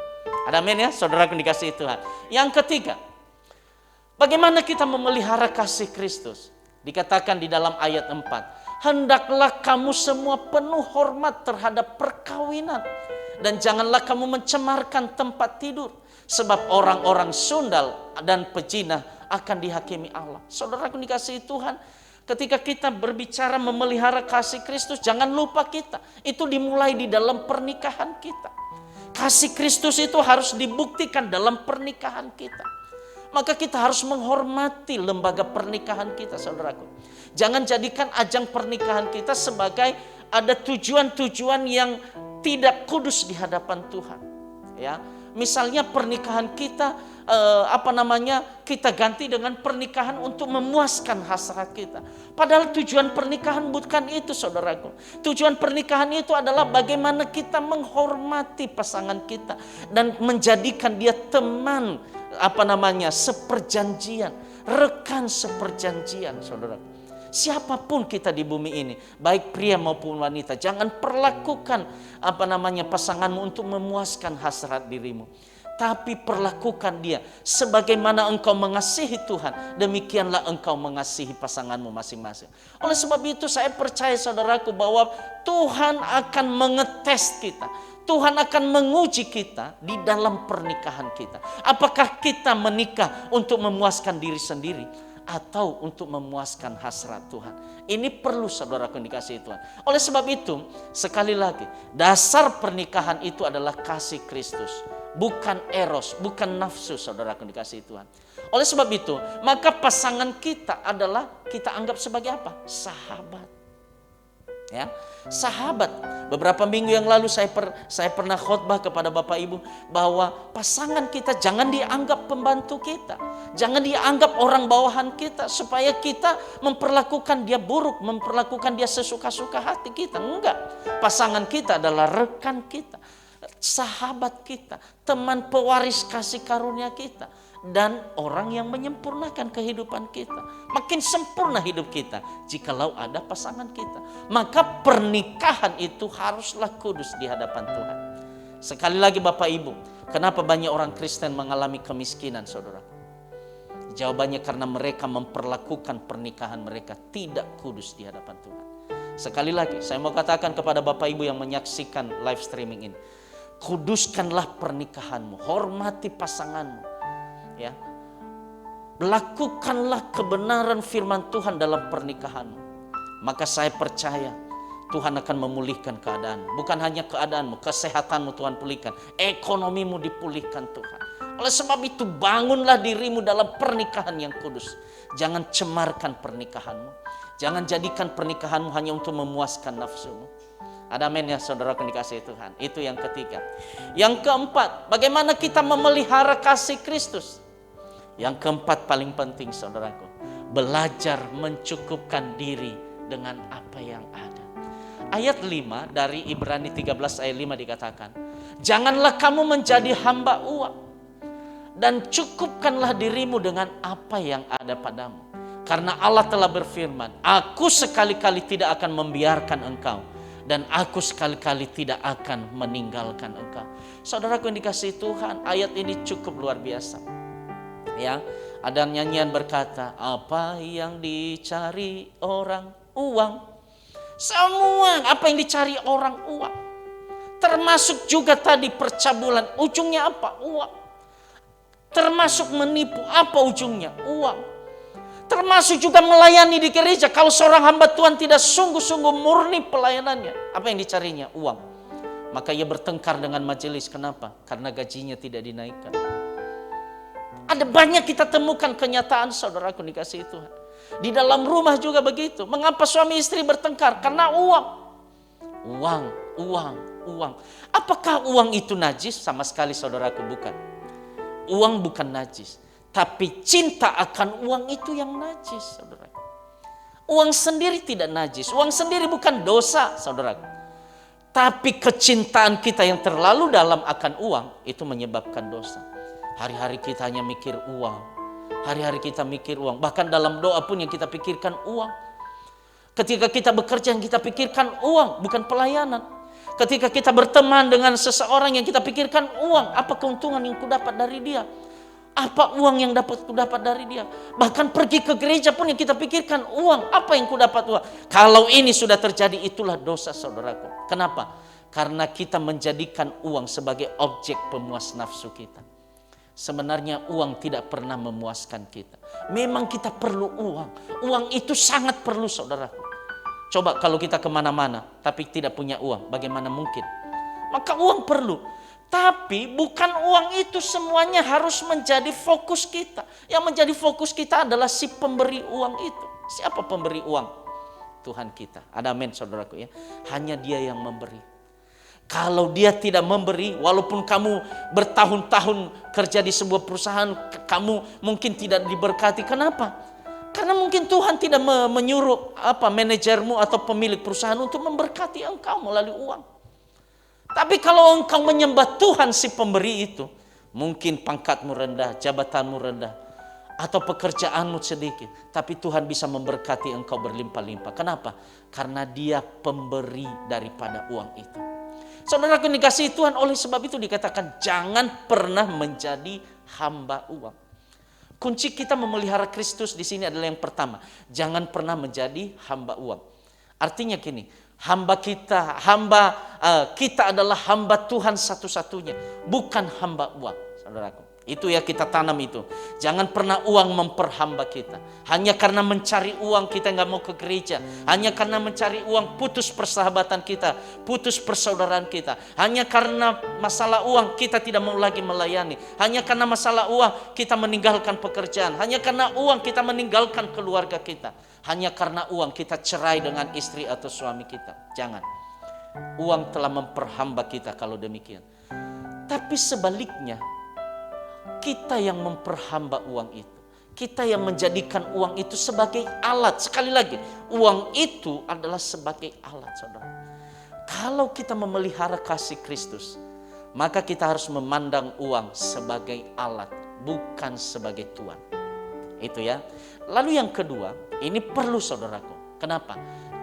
Ada amin ya, saudaraku dikasihi Tuhan. Yang ketiga, bagaimana kita memelihara kasih Kristus? Dikatakan di dalam ayat 4, hendaklah kamu semua penuh hormat terhadap perkawinan, dan janganlah kamu mencemarkan tempat tidur, sebab orang-orang sundal dan pejinah akan dihakimi Allah. Saudaraku dikasihi Tuhan, ketika kita berbicara memelihara kasih Kristus, jangan lupa kita itu dimulai di dalam pernikahan kita. Kasih Kristus itu harus dibuktikan dalam pernikahan kita. Maka kita harus menghormati lembaga pernikahan kita, saudaraku. Jangan jadikan ajang pernikahan kita sebagai ada tujuan-tujuan yang tidak kudus di hadapan Tuhan. Ya, misalnya pernikahan kita kita ganti dengan pernikahan untuk memuaskan hasrat kita. Padahal tujuan pernikahan bukan itu, saudaraku. Tujuan pernikahan itu adalah bagaimana kita menghormati pasangan kita dan menjadikan dia teman seperjanjian, rekan seperjanjian, saudara. Siapapun kita di bumi ini, baik pria maupun wanita, jangan perlakukan pasanganmu untuk memuaskan hasrat dirimu, tapi perlakukan dia sebagaimana engkau mengasihi Tuhan, demikianlah engkau mengasihi pasanganmu masing-masing. Oleh sebab itu saya percaya, saudaraku, bahwa Tuhan akan mengetes kita. Tuhan akan menguji kita di dalam pernikahan kita. Apakah kita menikah untuk memuaskan diri sendiri atau untuk memuaskan hasrat Tuhan? Ini perlu, saudaraku yang dikasihi Tuhan. Oleh sebab itu, sekali lagi, dasar pernikahan itu adalah kasih Kristus, bukan eros, bukan nafsu, saudaraku yang dikasihi Tuhan. Oleh sebab itu, maka pasangan kita adalah kita anggap sebagai apa? Sahabat. Ya, sahabat. Beberapa minggu yang lalu saya pernah khotbah kepada Bapak Ibu bahwa pasangan kita jangan dianggap pembantu kita, jangan dianggap orang bawahan kita supaya kita memperlakukan dia buruk, memperlakukan dia sesuka-suka hati kita. Enggak. Pasangan kita adalah rekan kita, sahabat kita, teman pewaris kasih karunia kita, dan orang yang menyempurnakan kehidupan kita. Makin sempurna hidup kita jikalau ada pasangan kita. Maka pernikahan itu haruslah kudus di hadapan Tuhan. Sekali lagi Bapak Ibu, kenapa banyak orang Kristen mengalami kemiskinan, saudara? Jawabannya karena mereka memperlakukan pernikahan mereka tidak kudus di hadapan Tuhan. Sekali lagi saya mau katakan kepada Bapak Ibu yang menyaksikan live streaming ini, kuduskanlah pernikahanmu, hormati pasanganmu. Ya, lakukanlah kebenaran firman Tuhan dalam pernikahanmu. Maka saya percaya Tuhan akan memulihkan keadaanmu. Bukan hanya keadaanmu, kesehatanmu Tuhan pulihkan, ekonomimu dipulihkan Tuhan. Oleh sebab itu bangunlah dirimu dalam pernikahan yang kudus. Jangan cemarkan pernikahanmu. Jangan jadikan pernikahanmu hanya untuk memuaskan nafsumu. Ada amin ya, saudara yang dikasihi Tuhan. Itu yang ketiga. Yang keempat, bagaimana kita memelihara kasih Kristus? Yang keempat paling penting, saudaraku, belajar mencukupkan diri dengan apa yang ada. Ayat 5 dari Ibrani 13 ayat 5 dikatakan, janganlah kamu menjadi hamba uang, dan cukupkanlah dirimu dengan apa yang ada padamu. Karena Allah telah berfirman, aku sekali-kali tidak akan membiarkan engkau, dan aku sekali-kali tidak akan meninggalkan engkau. Saudaraku yang dikasihi Tuhan, ayat ini cukup luar biasa. Ya, ada nyanyian berkata, apa yang dicari orang uang. Semua apa yang dicari orang uang. Termasuk juga tadi percabulan, ujungnya apa? Uang. Termasuk menipu, apa ujungnya? Uang. Termasuk juga melayani di gereja. Kalau seorang hamba Tuhan tidak sungguh-sungguh murni pelayanannya, apa yang dicarinya? Uang. Maka ia bertengkar dengan majelis. Kenapa? Karena gajinya tidak dinaikkan. Ada banyak kita temukan kenyataan, saudaraku dikasihi Tuhan. Di dalam rumah juga begitu. Mengapa suami istri bertengkar? Karena uang. Uang. Apakah uang itu najis? Sama sekali, saudaraku, bukan. Uang bukan najis. Tapi cinta akan uang itu yang najis, saudaraku. Uang sendiri tidak najis. Uang sendiri bukan dosa, saudaraku. Tapi kecintaan kita yang terlalu dalam akan uang itu menyebabkan dosa. Hari-hari kita hanya mikir uang. Hari-hari kita mikir uang. Bahkan dalam doa pun yang kita pikirkan uang. Ketika kita bekerja yang kita pikirkan uang, bukan pelayanan. Ketika kita berteman dengan seseorang yang kita pikirkan uang, apa keuntungan yang kudapat dari dia? Apa uang yang kudapat dari dia? Bahkan pergi ke gereja pun yang kita pikirkan uang. Apa yang kudapat uang? Kalau ini sudah terjadi, itulah dosa, saudaraku. Kenapa? Karena kita menjadikan uang sebagai objek pemuas nafsu kita. Sebenarnya uang tidak pernah memuaskan kita. Memang kita perlu uang. Uang itu sangat perlu, saudaraku. Coba kalau kita kemana-mana tapi tidak punya uang, bagaimana mungkin? Maka uang perlu. Tapi bukan uang itu semuanya harus menjadi fokus kita. Yang menjadi fokus kita adalah si pemberi uang itu. Siapa pemberi uang? Tuhan kita. Ada amin, saudaraku ya. Hanya Dia yang memberi. Kalau Dia tidak memberi, walaupun kamu bertahun-tahun kerja di sebuah perusahaan, kamu mungkin tidak diberkati. Kenapa? Karena mungkin Tuhan tidak menyuruh manajermu atau pemilik perusahaan untuk memberkati engkau melalui uang. Tapi kalau engkau menyembah Tuhan si pemberi itu, mungkin pangkatmu rendah, jabatanmu rendah, atau pekerjaanmu sedikit, tapi Tuhan bisa memberkati engkau berlimpah-limpah. Kenapa? Karena Dia pemberi daripada uang itu. Saudaraku dikasihi Tuhan, oleh sebab itu dikatakan jangan pernah menjadi hamba uang. Kunci kita memelihara Kristus di sini adalah yang pertama, jangan pernah menjadi hamba uang. Artinya gini, kita adalah hamba Tuhan satu-satunya, bukan hamba uang, saudaraku. Itu ya, kita tanam itu. Jangan pernah uang memperhamba kita. Hanya karena mencari uang kita nggak mau ke gereja. Hanya karena mencari uang putus persahabatan kita, putus persaudaraan kita. Hanya karena masalah uang kita tidak mau lagi melayani. Hanya karena masalah uang kita meninggalkan pekerjaan. Hanya karena uang kita meninggalkan keluarga kita. Hanya karena uang kita cerai dengan istri atau suami kita. Jangan. Uang telah memperhamba kita kalau demikian. Tapi sebaliknya, kita yang memperhamba uang itu. Kita yang menjadikan uang itu sebagai alat. Sekali lagi, uang itu adalah sebagai alat, saudara. Kalau kita memelihara kasih Kristus, maka kita harus memandang uang sebagai alat, bukan sebagai Tuhan. Itu ya. Lalu yang kedua, ini perlu, saudaraku. Kenapa?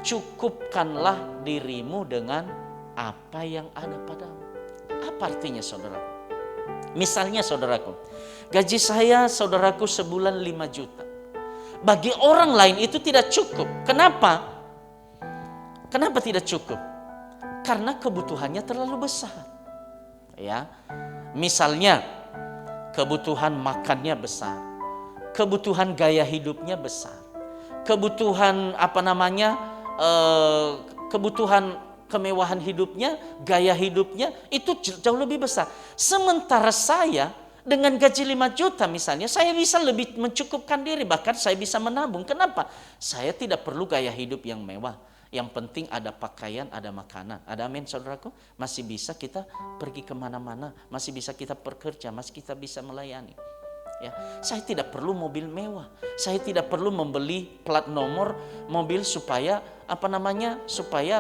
Cukupkanlah dirimu dengan apa yang ada padamu. Apa artinya, saudaraku? Misalnya, saudaraku, gaji saya, saudaraku, sebulan 5 juta. Bagi orang lain itu tidak cukup. Kenapa? Kenapa tidak cukup? Karena kebutuhannya terlalu besar. Ya, misalnya kebutuhan makannya besar, kebutuhan gaya hidupnya besar, kebutuhan kebutuhan kemewahan hidupnya, gaya hidupnya itu jauh lebih besar. Sementara saya dengan gaji 5 juta misalnya, saya bisa lebih mencukupkan diri, bahkan saya bisa menabung. Kenapa? Saya tidak perlu gaya hidup yang mewah. Yang penting ada pakaian, ada makanan. Ada amin, saudaraku? Masih bisa kita pergi kemana-mana, masih bisa kita bekerja, masih kita bisa melayani. Ya, saya tidak perlu mobil mewah. Saya tidak perlu membeli plat nomor mobil supaya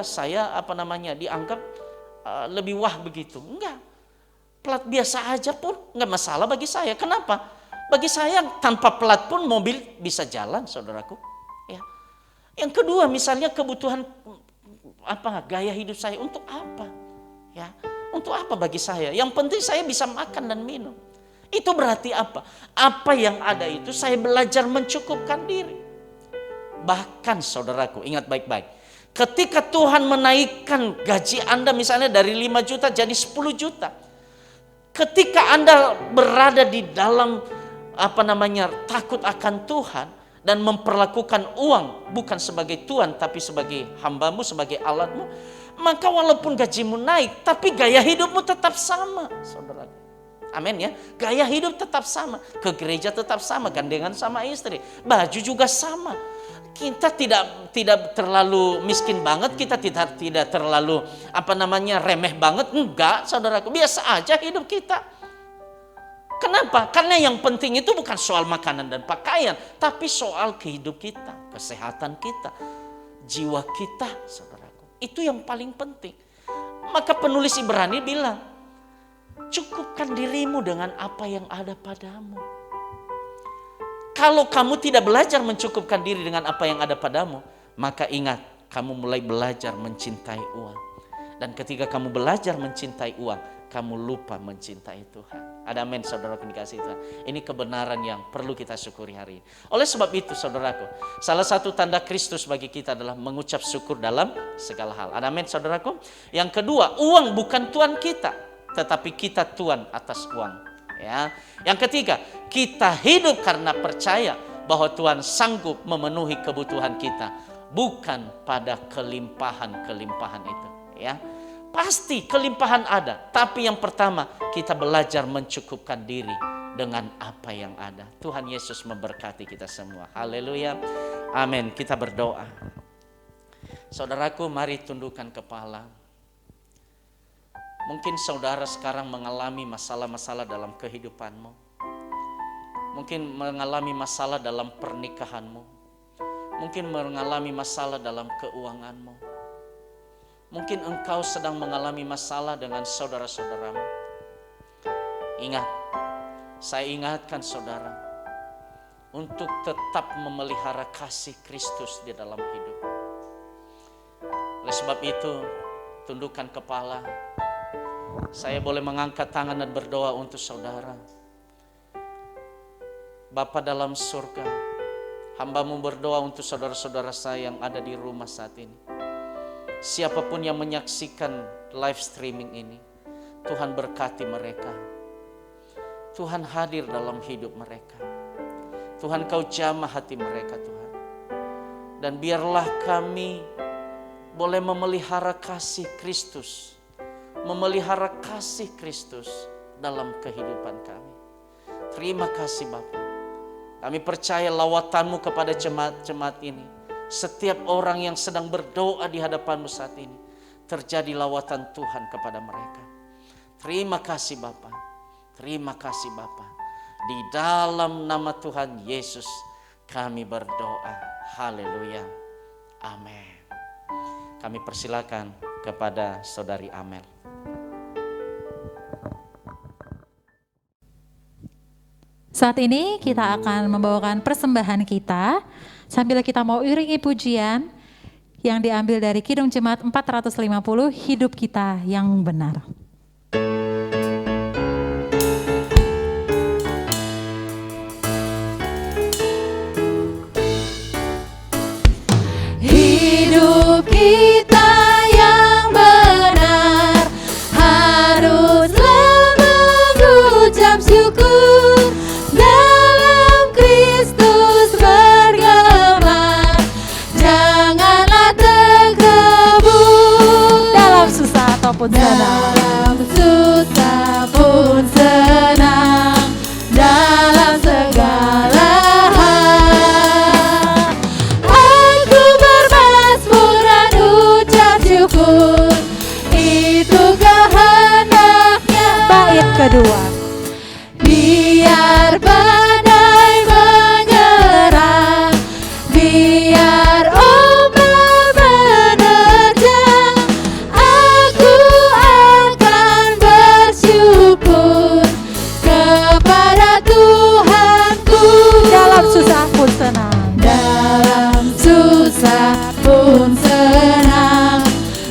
saya dianggap lebih wah begitu. Enggak. Plat biasa aja pun enggak masalah bagi saya. Kenapa? Bagi saya tanpa plat pun mobil bisa jalan, saudaraku. Ya. Yang kedua, misalnya kebutuhan gaya hidup saya untuk apa? Ya. Untuk apa bagi saya? Yang penting saya bisa makan dan minum. Itu berarti apa? Apa yang ada itu saya belajar mencukupkan diri. Bahkan, saudaraku, ingat baik-baik. Ketika Tuhan menaikkan gaji Anda misalnya dari 5 juta jadi 10 juta. Ketika Anda berada di dalam takut akan Tuhan dan memperlakukan uang bukan sebagai Tuhan tapi sebagai hambamu, sebagai alatmu, maka walaupun gajimu naik tapi gaya hidupmu tetap sama, saudaraku. Amin ya. Gaya hidup tetap sama. Ke gereja tetap sama, gandengan sama istri. Baju juga sama. Kita tidak terlalu miskin banget, kita tidak terlalu remeh banget. Enggak, saudaraku. Biasa aja hidup kita. Kenapa? Karena yang penting itu bukan soal makanan dan pakaian, tapi soal kehidupan kita, kesehatan kita, jiwa kita, saudaraku. Itu yang paling penting. Maka penulis Ibrani bilang, cukupkan dirimu dengan apa yang ada padamu. Kalau kamu tidak belajar mencukupkan diri dengan apa yang ada padamu, maka ingat, kamu mulai belajar mencintai uang. Dan ketika kamu belajar mencintai uang, kamu lupa mencintai Tuhan. Ada amin saudaraku dikasih Tuhan. Ini kebenaran yang perlu kita syukuri hari ini. Oleh sebab itu saudaraku, salah satu tanda Kristus bagi kita adalah mengucap syukur dalam segala hal. Ada amin saudaraku. Yang kedua, uang bukan Tuhan kita, tetapi kita Tuhan atas uang. Ya. Yang ketiga, kita hidup karena percaya bahwa Tuhan sanggup memenuhi kebutuhan kita, bukan pada kelimpahan-kelimpahan itu. Ya. Pasti kelimpahan ada, tapi yang pertama kita belajar mencukupkan diri dengan apa yang ada. Tuhan Yesus memberkati kita semua. Haleluya. Amin. Kita berdoa. Saudaraku, mari tundukkan kepala. Mungkin saudara sekarang mengalami masalah-masalah dalam kehidupanmu. Mungkin mengalami masalah dalam pernikahanmu. Mungkin mengalami masalah dalam keuanganmu. Mungkin engkau sedang mengalami masalah dengan saudara-saudaramu. Ingat, saya ingatkan saudara untuk tetap memelihara kasih Kristus di dalam hidup. Oleh sebab itu, tundukkan kepala. Saya boleh mengangkat tangan dan berdoa untuk saudara. Bapa dalam surga, hamba-Mu berdoa untuk saudara-saudara saya yang ada di rumah saat ini. Siapapun yang menyaksikan live streaming ini, Tuhan berkati mereka. Tuhan hadir dalam hidup mereka. Tuhan Kau jamah hati mereka Tuhan. Dan biarlah kami boleh memelihara kasih Kristus. Memelihara kasih Kristus dalam kehidupan kami. Terima kasih Bapa. Kami percaya lawatan-Mu kepada jemaat-jemaat ini. Setiap orang yang sedang berdoa di hadapan-Mu saat ini, terjadi lawatan Tuhan kepada mereka. Terima kasih Bapa. Terima kasih Bapa. Di dalam nama Tuhan Yesus kami berdoa. Haleluya. Amin. Kami persilakan kepada Saudari Amel.
Saat ini kita akan membawakan persembahan kita sambil kita mau iringi pujian yang diambil dari Kidung Jemaat 450, Hidup Kita Yang Benar.
Hidup kita yang benar haruslah mengucap syukur, dalam Kristus bergema, janganlah terkebun
Dalam susah ataupun senang,
dalam susah pun senang, dalam segala hal. Aku bermazmur dan ucap syukur, itu kehendaknya.
bait kedua.
Biar badai menyerang, biar ombak menerjang, aku akan bersyukur kepada Tuhanku.
Dalam susah pun senang,
Dalam susah pun senang,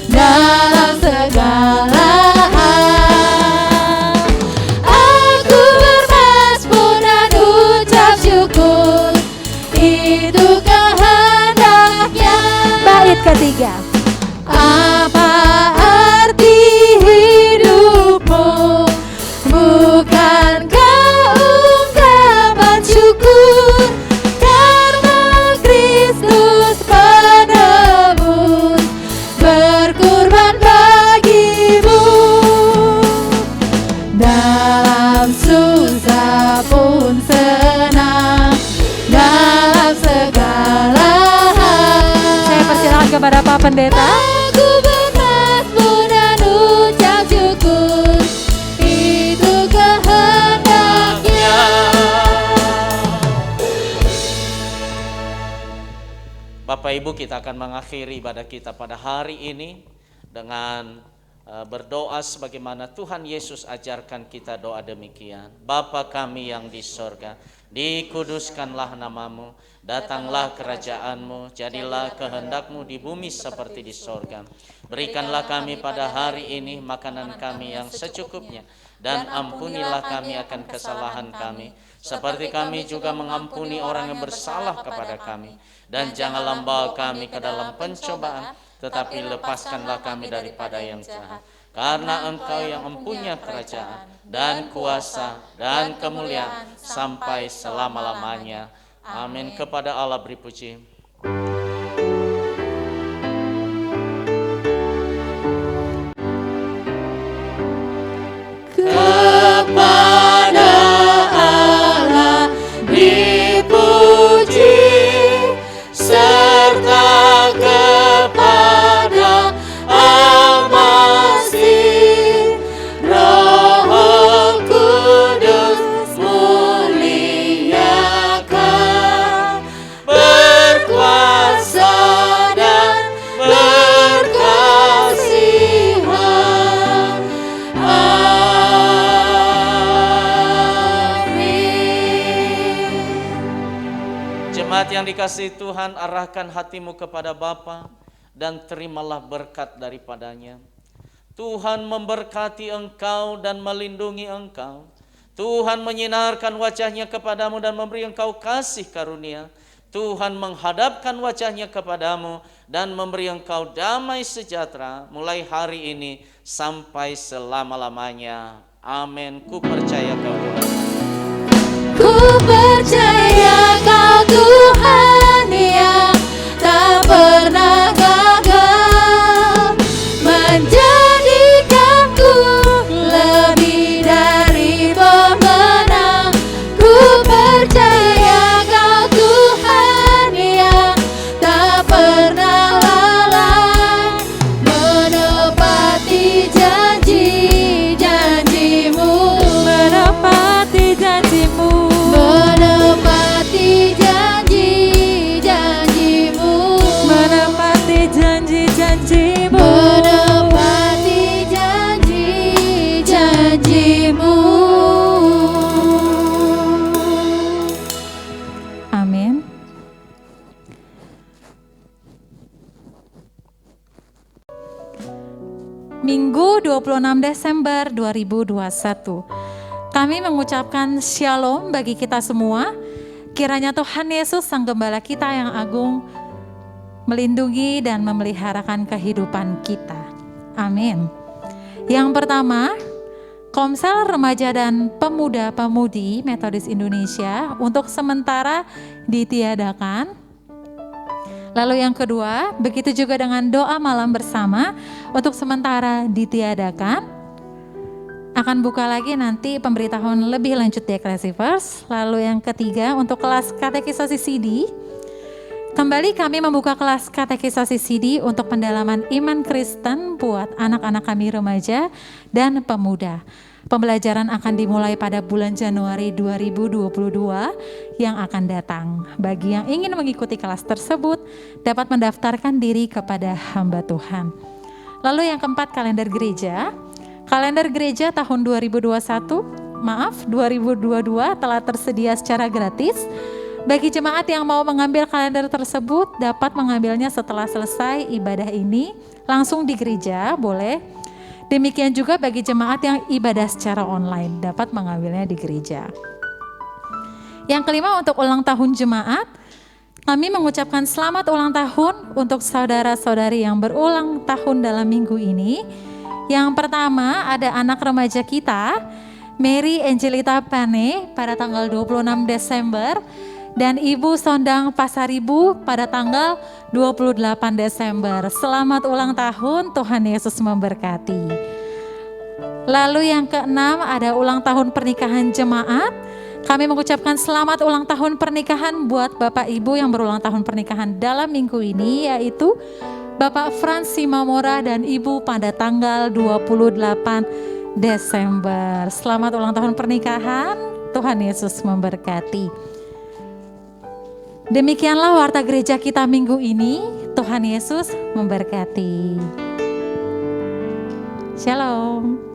dalam segala hal. Aku bermazmur dan ucap syukur, itu kehendaknya.
bait ketiga.
Apa arti hidupmu? Bukankah ungkapan syukur karena Kristus penebus berkorban bagimu. Dalam susah pun senang, dalam segala hal.
Saya persilakan kepada Pak Pendeta.
Aku bermazmur dan ucap syukur, itu kehendaknya.
Bapak Ibu, kita akan mengakhiri ibadah kita pada hari ini dengan berdoa sebagaimana Tuhan Yesus ajarkan kita doa demikian. Bapa kami yang di sorga, Dikuduskanlah namamu, datanglah kerajaanmu, jadilah kehendakmu di bumi seperti di sorga. Berikanlah kami pada hari ini makanan kami yang secukupnya, dan ampunilah kami akan kesalahan kami, seperti kami juga mengampuni orang yang bersalah kepada kami. Dan janganlah membawa kami ke dalam pencobaan, tetapi lepaskanlah kami daripada yang jahat. Karena Engkau yang mempunyai kerajaan dan kuasa dan kemuliaan sampai selama-lamanya. Amin. Kepada Allah beri puji. Kepada Allah dipuji, serta kepada Al-Masih, Roh Kudus muliakan, berkuasa dan berkasihan. Amin. Jemaat yang dikasihi Tuhan, arahkan hatimu kepada Bapa dan terimalah berkat daripadanya. Tuhan memberkati engkau dan melindungi engkau. Tuhan menyinarkan wajahnya kepadamu dan memberi engkau kasih karunia. Tuhan menghadapkan wajahnya kepadamu dan memberi engkau damai sejahtera mulai hari ini sampai selama-lamanya. Amin. Ku percaya kau Tuhan.
Ku percaya kau Tuhan yang tak pernah gagal, menjadikanku lebih dari pemenang. Ku percaya kau Tuhan yang tak pernah lalai, menepati janji-janjimu, menepati janjimu, menepati janji-janjimu,
Menepati janji-janjimu.
menepati janji-janjimu.
Amin. Minggu 26 Desember 2021. Kami mengucapkan shalom bagi kita semua. Kiranya Tuhan Yesus Sang Gembala kita yang agung melindungi dan memeliharakan kehidupan kita. Amin. Yang pertama, Komsel Remaja dan Pemuda-Pemudi Metodis Indonesia untuk sementara ditiadakan. Lalu yang kedua, begitu juga dengan doa malam bersama untuk sementara ditiadakan. Akan buka lagi nanti pemberitahuan lebih lanjut di Ecclesiverse. Lalu yang ketiga, untuk kelas katekisasi CD. Kembali kami membuka kelas katekisasi CD untuk pendalaman iman Kristen buat anak-anak kami remaja dan pemuda. Pembelajaran akan dimulai pada bulan Januari 2022 yang akan datang. Bagi yang ingin mengikuti kelas tersebut, dapat mendaftarkan diri kepada hamba Tuhan. Lalu yang keempat, kalender gereja. Kalender gereja tahun 2022 telah tersedia secara gratis. Bagi jemaat yang mau mengambil kalender tersebut, dapat mengambilnya setelah selesai ibadah ini, langsung di gereja, boleh. Demikian juga bagi jemaat yang ibadah secara online, dapat mengambilnya di gereja. Yang kelima, untuk ulang tahun jemaat, kami mengucapkan selamat ulang tahun untuk saudara-saudari yang berulang tahun dalam minggu ini. Yang pertama, ada anak remaja kita, Mary Angelita Pane pada tanggal 26 Desember, dan Ibu Sondang Pasaribu pada tanggal 28 Desember. Selamat ulang tahun, Tuhan Yesus memberkati. Lalu yang keenam, ada ulang tahun pernikahan jemaat. Kami mengucapkan selamat ulang tahun pernikahan buat Bapak Ibu yang berulang tahun pernikahan dalam minggu ini, yaitu Bapak Frans Simamora dan Ibu pada tanggal 28 Desember. Selamat ulang tahun pernikahan, Tuhan Yesus memberkati. Demikianlah warta gereja kita minggu ini. Tuhan Yesus memberkati. Shalom.